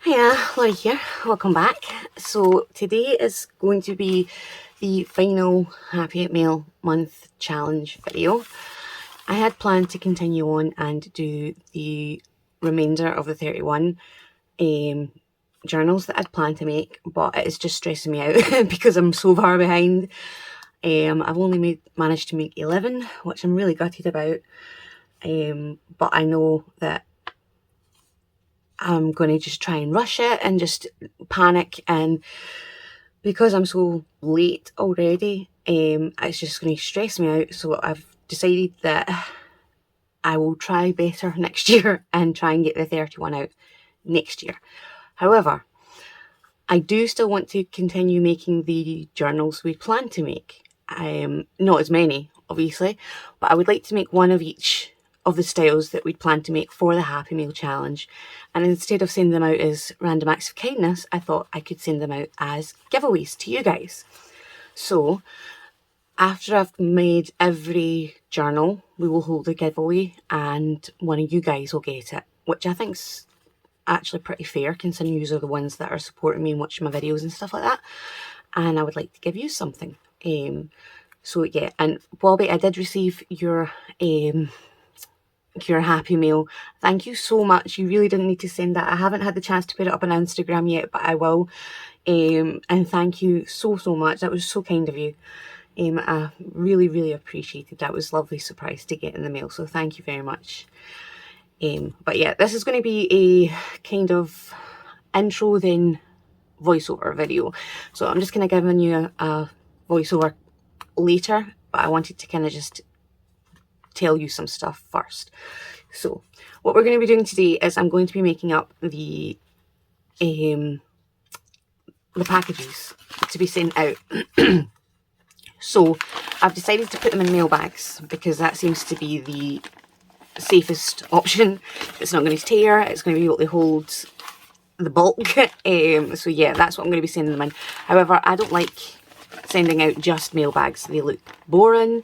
Hiya, Laurie here, welcome back. So today is going to be the final Happy May-le Month Challenge video. I had planned to continue on and do the remainder of the 31 journals that I'd planned to make, but it is just stressing me out because I'm so far behind. I've only managed to make 11, which I'm really gutted about, but I know that I'm going to just try and rush it and just panic, and because I'm so late already, it's just going to stress me out. So I've decided that I will try better next year and try and get the 31 out next year. However, I do still want to continue making the journals we plan to make. Not as many, obviously, but I would like to make one of each of the styles that we'd planned to make for the Happy May-le Challenge. And instead of sending them out as random acts of kindness, I thought I could send them out as giveaways to you guys. So after I've made every journal, we will hold a giveaway and one of you guys will get it, which I think's actually pretty fair considering you are the ones that are supporting me and watching my videos and stuff like that. And I would like to give you something. So yeah, and Bobby, I did receive your Happy Mail. Thank you so much. You really didn't need to send that. I haven't had the chance to put it up on Instagram yet, but I will. And thank you so much. That was so kind of you. I really appreciated that. It was a lovely surprise to get in the mail, so thank you very much. But yeah, this is going to be a kind of intro then voiceover video, so I'm just going to give you a voiceover later, but I wanted to kind of just tell you some stuff first. So what we're going to be doing today is I'm going to be making up the packages to be sent out. So I've decided to put them in mail bags because that seems to be the safest option. It's not going to tear, it's going to be able to hold the bulk. So yeah, that's what I'm going to be sending them in. However, I don't like sending out just mail bags. They look boring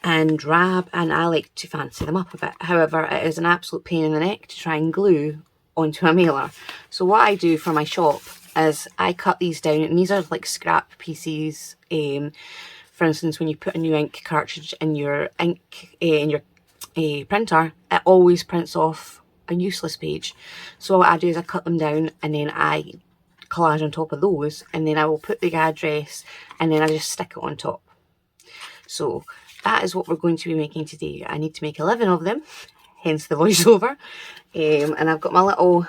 and drab, and I like to fancy them up a bit. However, it is an absolute pain in the neck to try and glue onto a mailer. So what I do for my shop is I cut these down, and these are like scrap pieces. For instance, when you put a new ink cartridge in your ink in your printer, it always prints off a useless page. So what I do is I cut them down and then I collage on top of those, and then I will put the address and then I just stick it on top. So that is what we're going to be making today. I need to make 11 of them, hence the voiceover. And I've got my little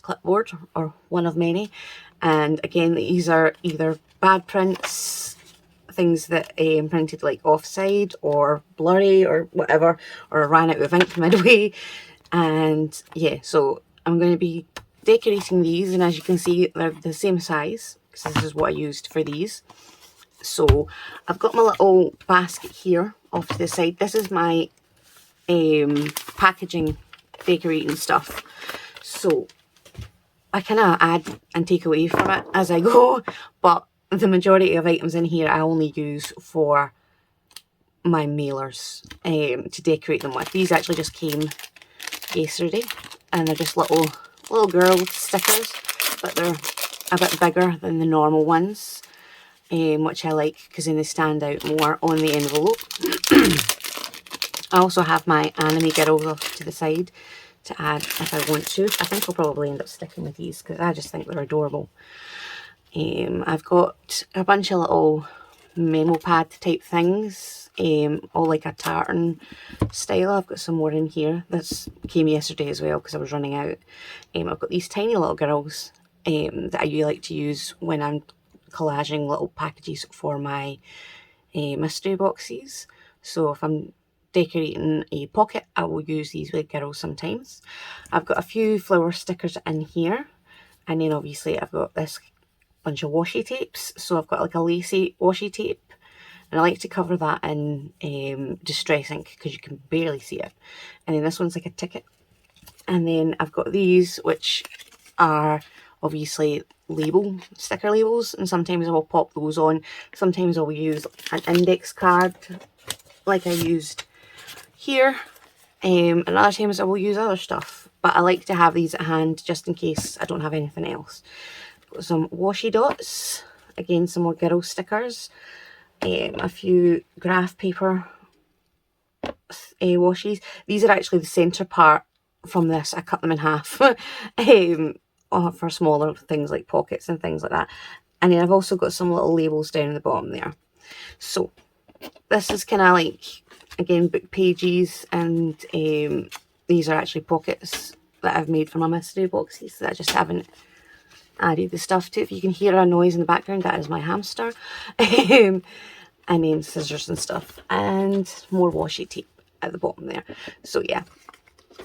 clipboard, or one of many. And again, these are either bad prints, things that printed like offside or blurry or whatever, or ran out of ink midway. And yeah, so I'm going to be decorating these, and as you can see, they're the same size because this is what I used for these. So I've got my little basket here off to the side. This is my packaging decorating stuff. So I kind of add and take away from it as I go, but the majority of items in here I only use for my mailers to decorate them with. These actually just came yesterday, and they're just little girl stickers, but they're a bit bigger than the normal ones. Which I like because then they stand out more on the envelope. I also have my anime girls off to the side to add if I want to. I think I'll probably end up sticking with these because I just think they're adorable. I've got a bunch of little memo pad type things, all like a tartan style. I've got some more in here. This came yesterday as well because I was running out. I've got these tiny little girls that I like to use when I'm collaging little packages for my mystery boxes. So if I'm decorating a pocket, I will use these with girls sometimes. I've got a few flower stickers in here, and then obviously I've got this bunch of washi tapes. So I've got like a lacy washi tape, and I like to cover that in distress ink because you can barely see it. And then this one's like a ticket. And then I've got these, which are obviously sticker labels, and sometimes I will pop those on. Sometimes I will use an index card like I used here, and other times I will use other stuff. but I like to have these at hand just in case I don't have anything else. Got some washi dots, again some more girl stickers, a few graph paper washies. These are actually the centre part from this. I cut them in half for smaller things like pockets and things like that. And then I've also got some little labels down the bottom there. So this is kind of like, again, book pages, and these are actually pockets that I've made for my mystery boxes that I just haven't added the stuff to. If you can hear a noise in the background, that is my hamster. And then scissors and stuff, and more washi tape at the bottom there. So yeah,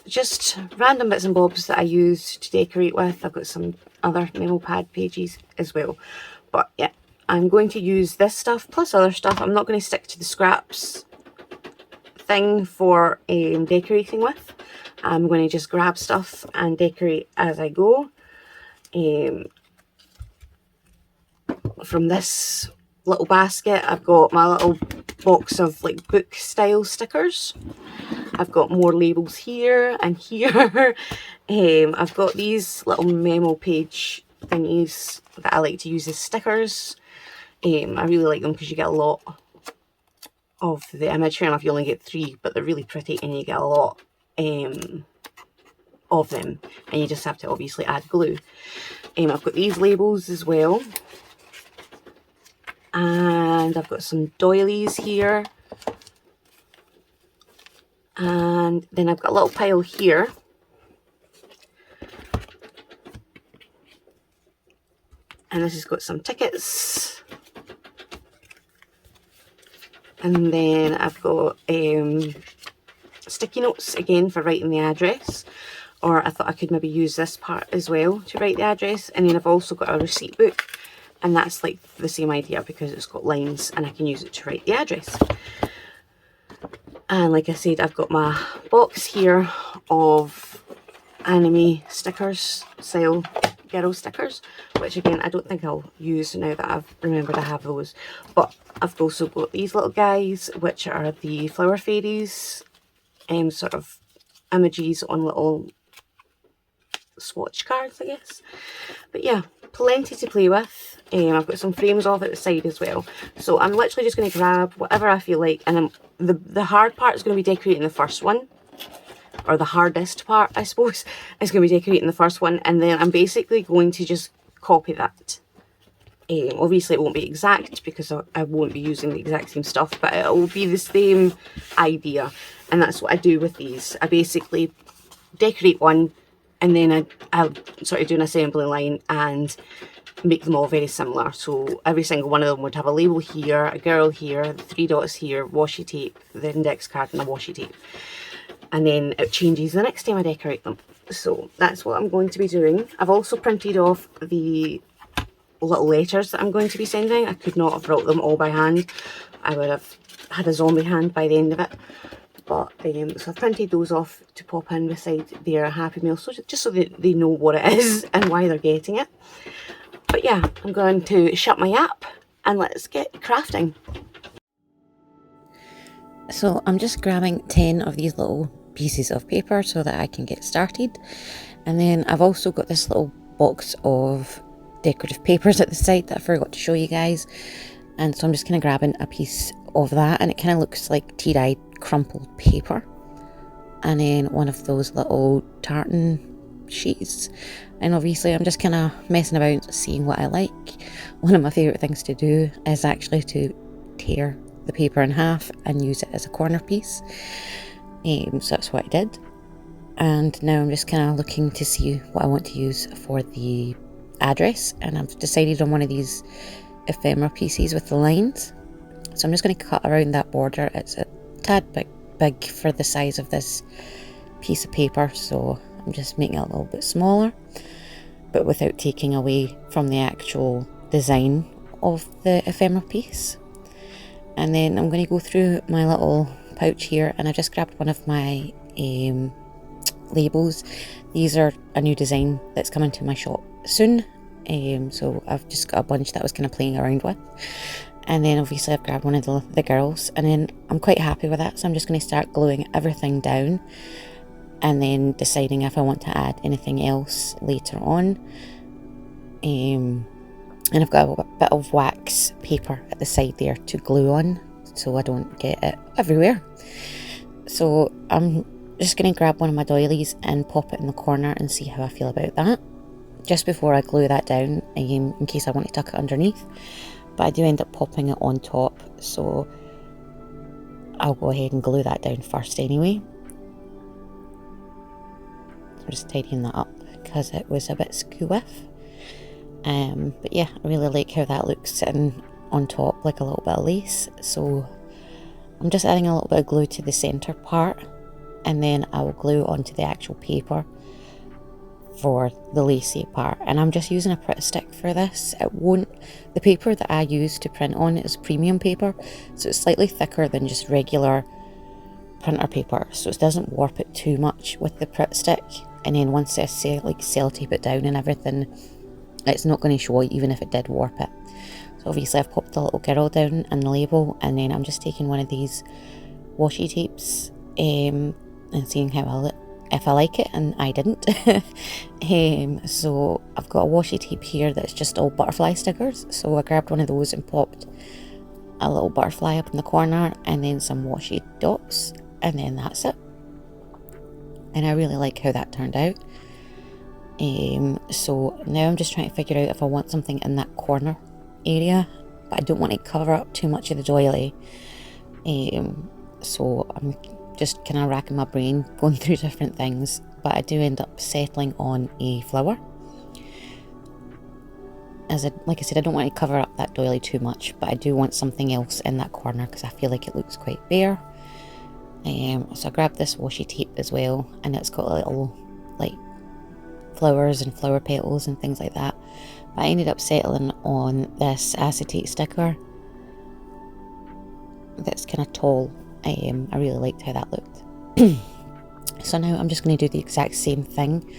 just random bits and bobs that I use to decorate with. I've got some other memo pad pages as well. But yeah, I'm going to use this stuff plus other stuff. I'm not going to stick to the scraps thing for decorating with. I'm going to just grab stuff and decorate as I go. From this little basket, I've got my little box of like book style stickers. I've got more labels here and here. I've got these little memo page thingies that I like to use as stickers. I really like them because you get a lot of the image. Fair enough, you only get 3, but they're really pretty and you get a lot of them, and you just have to obviously add glue. I've got these labels as well, and I've got some doilies here, and then I've got a little pile here and this has got some tickets, and then I've got sticky notes again for writing the address, or I thought I could maybe use this part as well to write the address. And then I've also got a receipt book, and that's like the same idea because it's got lines and I can use it to write the address. And like I said, I've got my box here of anime stickers, style girl stickers, which again I don't think I'll use now that I've remembered I have those. But I've also got these little guys, which are the flower fairies, sort of images on little swatch cards, I guess. But yeah, plenty to play with. I've got some frames off at the side as well. So I'm literally just going to grab whatever I feel like, and the hard part is going to be decorating the first one, or the hardest part, I suppose, is going to be decorating the first one, and then I'm basically going to just copy that. Obviously it won't be exact because I won't be using the exact same stuff, but it will be the same idea, and that's what I do with these. I basically decorate one, and then I'll sort of do an assembly line and make them all very similar. So every single one of them would have a label here, a girl here, 3 dots here, washi tape, the index card and the washi tape. And then it changes the next time I decorate them. So that's what I'm going to be doing. I've also printed off the little letters that I'm going to be sending. I could not have wrote them all by hand. I would have had a zombie hand by the end of it. But so I've printed those off to pop in beside their Happy Mail, so just so that they know what it is and why they're getting it. But yeah, I'm going to shut my app and let's get crafting. So I'm just grabbing 10 of these little pieces of paper so that I can get started. And then I've also got this little box of decorative papers at the side that I forgot to show you guys. And so I'm just kind of grabbing a piece of that, and it kind of looks like tea-dyed crumpled paper. And then one of those little tartan sheets. And obviously I'm just kind of messing about, seeing what I like. One of my favourite things to do is actually to tear the paper in half and use it as a corner piece. So that's what I did. And now I'm just kind of looking to see what I want to use for the address, and I've decided on one of these ephemera pieces with the lines. So I'm just going to cut around that border. It's a tad big for the size of this piece of paper, so I'm just making it a little bit smaller, but without taking away from the actual design of the ephemera piece. And then I'm going to go through my little pouch here, and I just grabbed one of my labels. These are a new design that's coming to my shop soon, so I've just got a bunch that I was kind of playing around with. And then obviously I've grabbed one of the girls, and then I'm quite happy with that, so I'm just going to start gluing everything down. and then deciding if I want to add anything else later on. And I've got a bit of wax paper at the side there to glue on so I don't get it everywhere. So I'm just going to grab one of my doilies and pop it in the corner and see how I feel about that, just before I glue that down, in case I want to tuck it underneath. But I do end up popping it on top, so I'll go ahead and glue that down first anyway. I'm just tidying that up because it was a bit skew-with. But yeah, I really like how that looks sitting on top like a little bit of lace. So I'm just adding a little bit of glue to the centre part, and then I will glue onto the actual paper for the lacy part. And I'm just using a Pritt stick for this. The paper that I use to print on is premium paper, so it's slightly thicker than just regular printer paper, so it doesn't warp it too much with the Pritt stick. And then once I sellotape it down and everything, it's not going to show even if it did warp it. So obviously I've popped a little girl down and the label, and then I'm just taking one of these washi tapes and seeing if I like it, and I didn't. So I've got a washi tape here that's just all butterfly stickers, so I grabbed one of those and popped a little butterfly up in the corner, and then some washi dots, and then that's it. And I really like how that turned out. So now I'm just trying to figure out if I want something in that corner area, but I don't want to cover up too much of the doily. So I'm just kind of racking my brain, going through different things, but I do end up settling on a flower. Like I said, I don't want to cover up that doily too much, but I do want something else in that corner because I feel like it looks quite bare. So I grabbed this washi tape as well, and it's got little like flowers and flower petals and things like that. But I ended up settling on this acetate sticker that's kind of tall. I really liked how that looked. So now I'm just going to do the exact same thing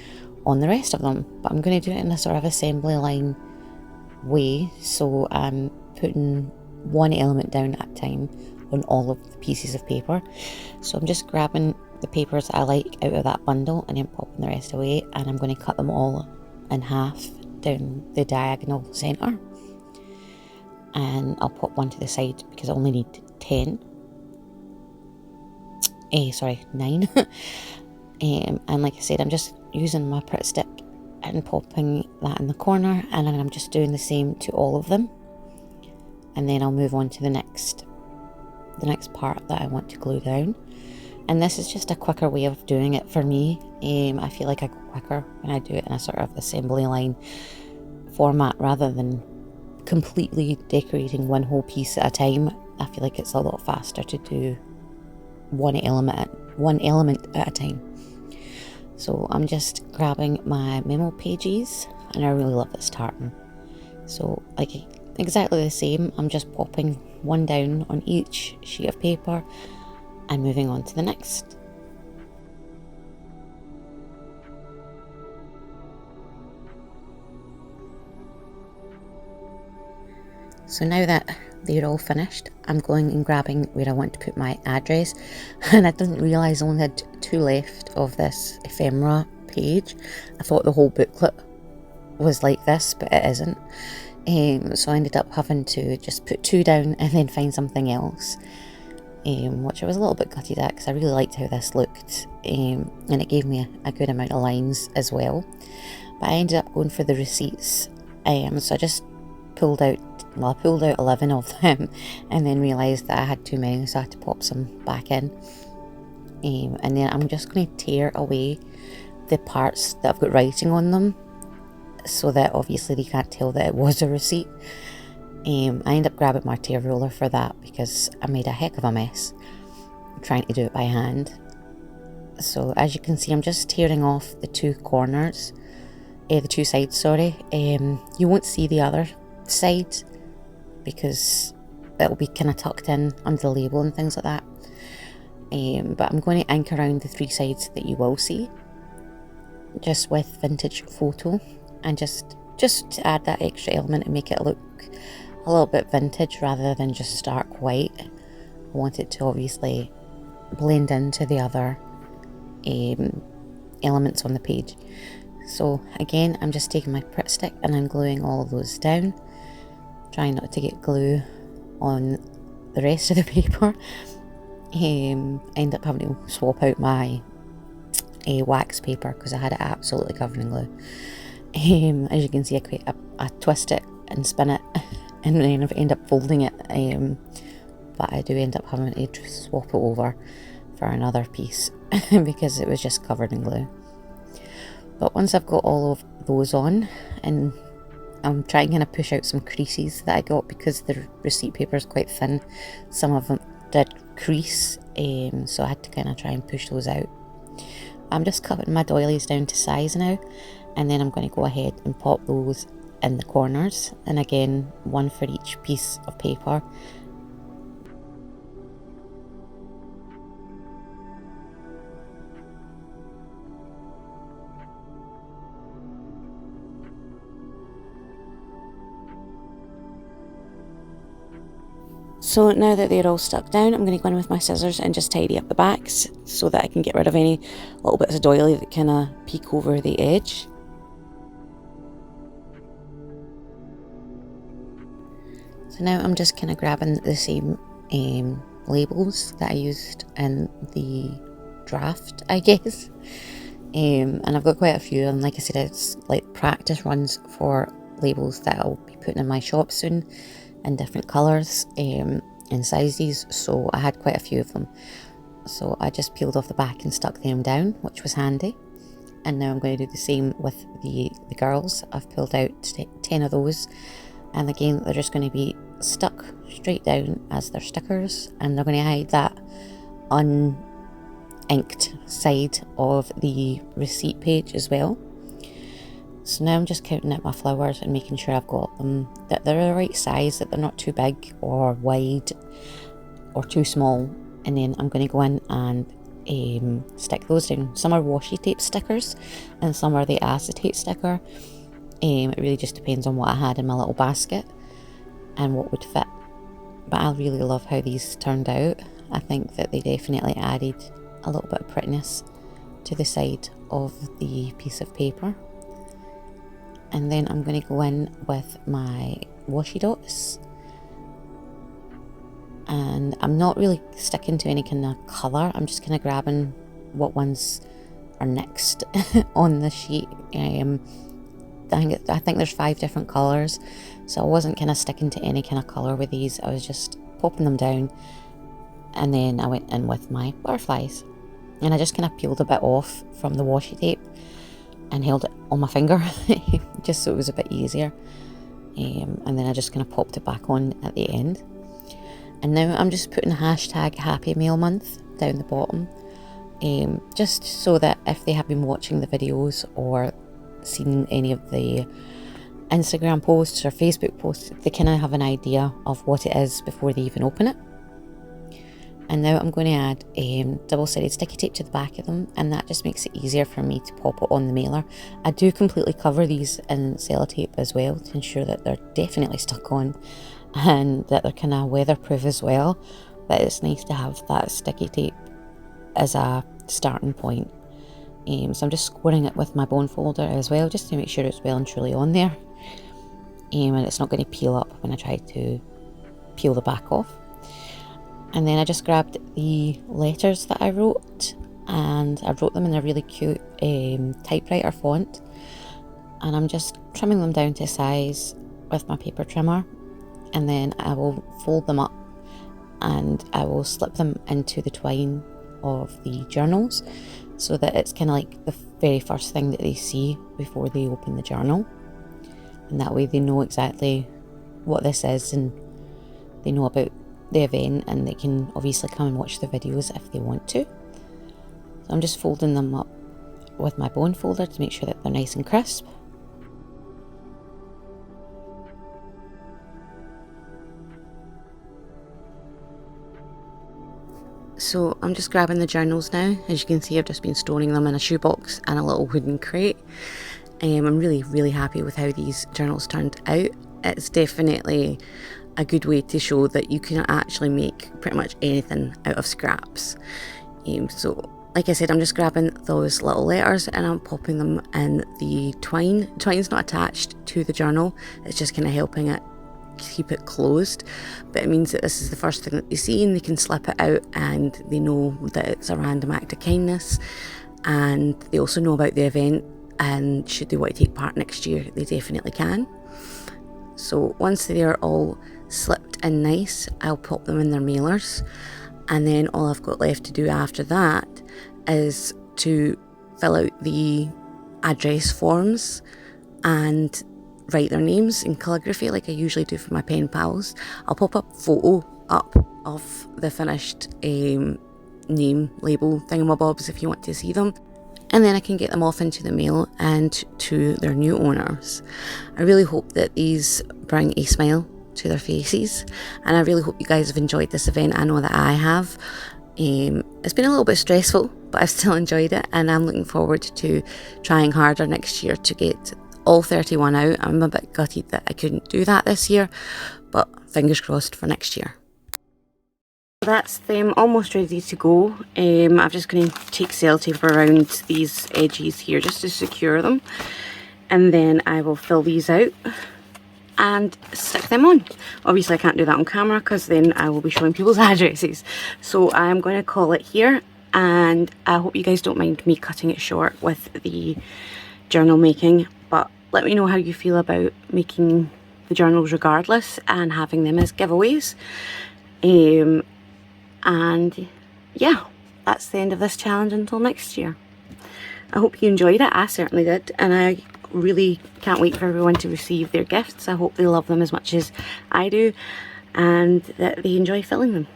on the rest of them, but I'm going to do it in a sort of assembly line way. So I'm putting one element down at a time on all of the pieces of paper. So I'm just grabbing the papers that I like out of that bundle and then popping the rest away, and I'm going to cut them all in half down the diagonal centre, and I'll pop one to the side because I only need 9. And like I said, I'm just using my Pritt stick and popping that in the corner, and then I'm just doing the same to all of them, and then I'll move on to the next part that I want to glue down. And this is just a quicker way of doing it for me. I feel like I go quicker when I do it in a sort of assembly line format rather than completely decorating one whole piece at a time. I feel like it's a lot faster to do one element at a time. So I'm just grabbing my memo pages, and I really love this tartan. So like exactly the same, I'm just popping one down on each sheet of paper and moving on to the next. So now that they're all finished, I'm going and grabbing where I want to put my address, and I didn't realise I only had 2 left of this ephemera page. I thought the whole booklet was like this, but it isn't. So I ended up having to just put 2 down and then find something else, which I was a little bit gutted at because I really liked how this looked, and it gave me a good amount of lines as well. But I ended up going for the receipts, so I just pulled out 11 of them and then realised that I had too many, so I had to pop some back in. And then I'm just going to tear away the parts that I've got writing on them, so that obviously they can't tell that it was a receipt. I ended up grabbing my tear roller for that because I made a heck of a mess trying to do it by hand. So as you can see, I'm just tearing off the 2 corners, the 2 sides, sorry. You won't see the other side because it'll be kind of tucked in under the label and things like that. But I'm going to ink around the 3 sides that you will see, just with vintage photo, and just to add that extra element and make it look a little bit vintage rather than just stark white. I want it to obviously blend into the other elements on the page. So again, I'm just taking my Pritt stick and I'm gluing all of those down, trying not to get glue on the rest of the paper. End up having to swap out my wax paper because I had it absolutely covered in glue. As you can see, I twist it and spin it and then I end up folding it, but I do end up having to swap it over for another piece because it was just covered in glue. But once I've got all of those on, and I'm trying to kind of push out some creases that I got because the receipt paper is quite thin. Some of them did crease, so I had to kind of try and push those out. I'm just cutting my doilies down to size now, and then I'm going to go ahead and pop those in the corners, and again, one for each piece of paper. So now that they're all stuck down, I'm going to go in with my scissors and just tidy up the backs so that I can get rid of any little bits of doily that kind of peek over the edge. So now I'm just kind of grabbing the same labels that I used in the draft, I guess. And I've got quite a few, and like I said, it's like practice runs for labels that I'll be putting in my shop soon in different colours and sizes, so I had quite a few of them. So I just peeled off the back and stuck them down, which was handy. And now I'm going to do the same with the girls. I've pulled out 10 of those, and again they're just going to be stuck straight down as their stickers, and they're going to hide that uninked side of the receipt page as well. So now I'm just counting out my flowers and making sure I've got them, that they're the right size, that they're not too big or wide or too small. And then I'm going to go in and stick those down. Some are washi tape stickers and some are the acetate sticker. It really just depends on what I had in my little basket and what would fit. But I really love how these turned out. I think that they definitely added a little bit of prettiness to the side of the piece of paper. And then I'm going to go in with my washi dots, and I'm not really sticking to any kind of colour. I'm just kind of grabbing what ones are next on the sheet. I think there's 5 different colours, so I wasn't kind of sticking to any kind of colour with these. I was just popping them down, and then I went in with my butterflies, and I just kind of peeled a bit off from the washi tape and held it on my finger just so it was a bit easier, and then I just kind of popped it back on at the end. And now I'm just putting hashtag Happy May-le Month down the bottom, just so that if they have been watching the videos or seen any of the Instagram posts or Facebook posts, they kind of have an idea of what it is before they even open it. And now I'm going to add double-sided sticky tape to the back of them, and that just makes it easier for me to pop it on the mailer. I do completely cover these in sellotape as well to ensure that they're definitely stuck on and that they're kind of weatherproof as well. But it's nice to have that sticky tape as a starting point. So I'm just scoring it with my bone folder as well, just to make sure it's well and truly on there. And it's not going to peel up when I try to peel the back off. And then I just grabbed the letters that I wrote, and I wrote them in a really cute typewriter font, and I'm just trimming them down to size with my paper trimmer, and then I will fold them up and I will slip them into the twine of the journals so that it's kind of like the very first thing that they see before they open the journal, and that way they know exactly what this is and they know about the event, and they can obviously come and watch the videos if they want to. So I'm just folding them up with my bone folder to make sure that they're nice and crisp. So I'm just grabbing the journals now. As you can see, I've just been storing them in a shoebox and a little wooden crate. I'm really happy with how these journals turned out. It's definitely a good way to show that you can actually make pretty much anything out of scraps. So like I said, I'm just grabbing those little letters and I'm popping them in the twine. Twine's not attached to the journal, it's just kind of helping it keep it closed, but it means that this is the first thing that they see and they can slip it out and they know that it's a random act of kindness, and they also know about the event, and should they want to take part next year, they definitely can. So once they're all slipped in nice, I'll pop them in their mailers, and then all I've got left to do after that is to fill out the address forms and write their names in calligraphy like I usually do for my pen pals. I'll pop a photo up of the finished name label thingamabobs if you want to see them, and then I can get them off into the mail and to their new owners. I really hope that these bring a smile to their faces, and I really hope you guys have enjoyed this event. I know that I have. It's been a little bit stressful, but I've still enjoyed it, and I'm looking forward to trying harder next year to get all 31 out. I'm a bit gutted that I couldn't do that this year, but fingers crossed for next year. That's them almost ready to go. I'm just going to take sellotape around these edges here just to secure them, and then I will fill these out and stick them on. Obviously I can't do that on camera because then I will be showing people's addresses, so I'm going to call it here, and I hope you guys don't mind me cutting it short with the journal making, but let me know how you feel about making the journals regardless and having them as giveaways. And yeah, that's the end of this challenge until next year. I hope you enjoyed it. I certainly did, and I really can't wait for everyone to receive their gifts. I hope they love them as much as I do and that they enjoy filling them.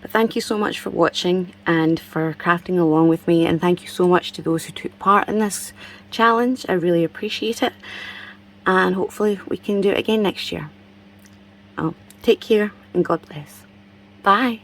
But thank you so much for watching and for crafting along with me, and thank you so much to those who took part in this challenge. I really appreciate it, and hopefully we can do it again next year. Take care and God bless. Bye.